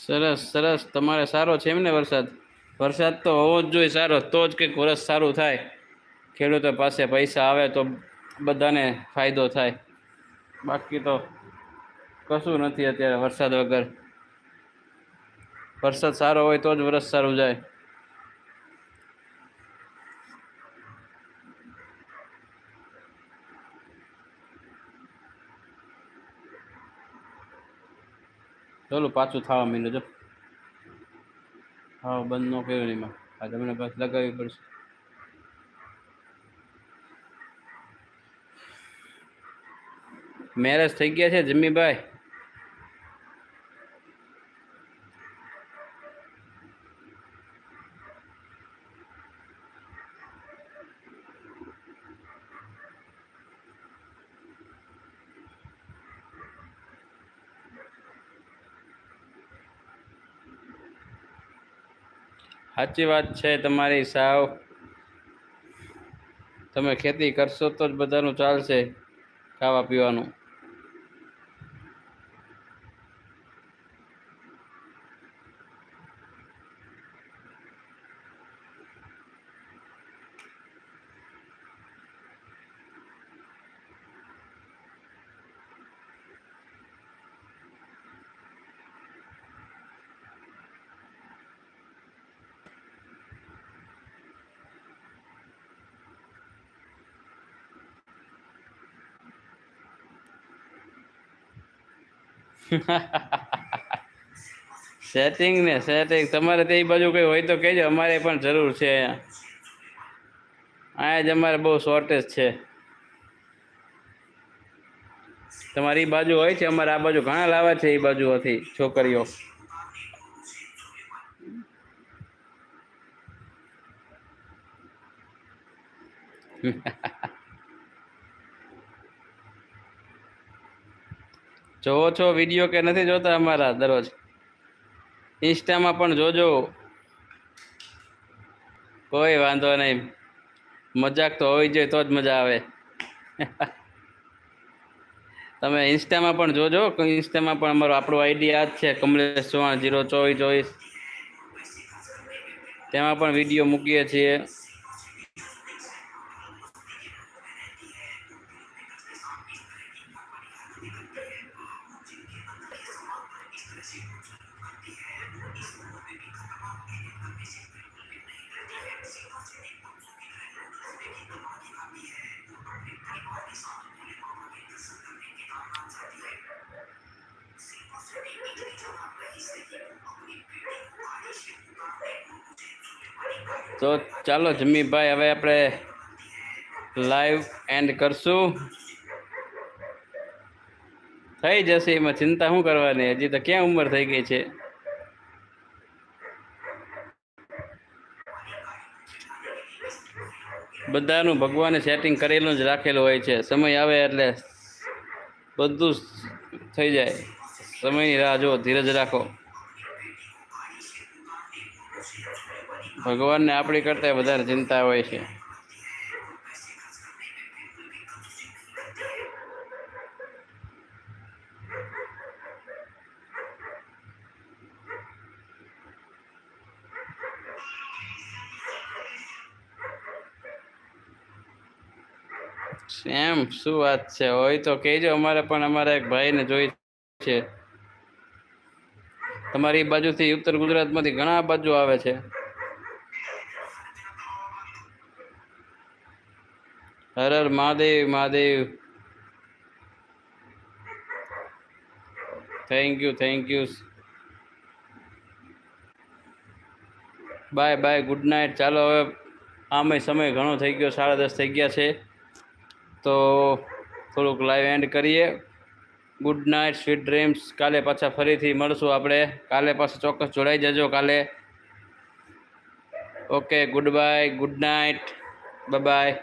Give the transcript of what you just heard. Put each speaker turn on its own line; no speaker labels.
સરસ સરસ, તમારે સારો છે એમને વરસાદ? વરસાદ તો હોવો જ જોઈએ સારો, તો જ કંઈક વરસ સારું થાય. ખેડૂતો પાસે પૈસા આવે તો બધાને ફાયદો થાય, બાકી તો કશું નથી અત્યારે વરસાદ વગર. વરસાદ સારો હોય તો જ વરસ સારું જાય. ચાલો પાછું થવા માંડ્યું જો. હા બંધ ન કર્યો એમાં, આ તમને બસ લગાવવી પડશે. મેરેજ થઈ ગયા છે જમ્મીભાઈ? સાચી વાત છે તમારી સાવ. તમે ખેતી કરશો તો જ બધાનું ચાલશે, ખાવા પીવાનું. સેટિંગ ને સેટિંગ, તમારે તે બાજુ કઈ હોય તો કહેજો, અમારે પણ જરૂર છે. અહીંયા જ અમારે બહુ શોર્ટેજ છે. તમારી બાજુ હોય છે, અમારે આ બાજુ ઘણા લાવે છે એ બાજુથી છોકરીઓ. જોવો છો વિડીયો કે નથી જોતા અમારા દરરોજ? ઇન્સ્ટામાં પણ જોજો. કોઈ વાંધો નહીં, મજાક તો હોવી જોઈએ તો જ મજા આવે. તમે ઇન્સ્ટામાં પણ જોજો, ઇન્સ્ટામાં પણ અમારો આપણો આઈડી આ જ છે, કમલેશ ચૌહાણ 02424. તેમાં પણ વિડીયો મૂકીએ છીએ. તો ચાલો જમ્મીભાઈ, હવે આપણે લાઈવ એન્ડ કરશું. થઈ જશે, એમાં ચિંતા શું કરવાની, હજી તો ક્યાં ઉંમર થઈ ગઈ છે. બધાનું ભગવાને સેટિંગ કરેલું જ રાખેલું હોય છે, સમય આવે એટલે બધું થઈ જાય. સમયની રાહ જુઓ, ધીરજ રાખો. ભગવાનને આપણી કરતા વધારે ચિંતા હોય છે. એમ શું વાત છે? હોય તો કહેજો, અમારે પણ અમારા એક ભાઈને જોઈ છે. તમારી બાજુથી ઉત્તર ગુજરાતમાંથી ઘણા બાજુ આવે છે. હર હર Mahadev Mahadev. Thank you thank you. Bye bye, good night. ચાલો હવે આમાંય સમય ઘણો થઈ ગયો, 10:30 થઈ ગયા છે, તો થોડુંક લાઈવ એન્ડ કરીએ. Good night, sweet dreams. કાલે પાછા ફરીથી મળશું આપણે. કાલે પાછા ચોક્કસ જોડાઈ જજો કાલે. Okay, good bye, good night, bye bye.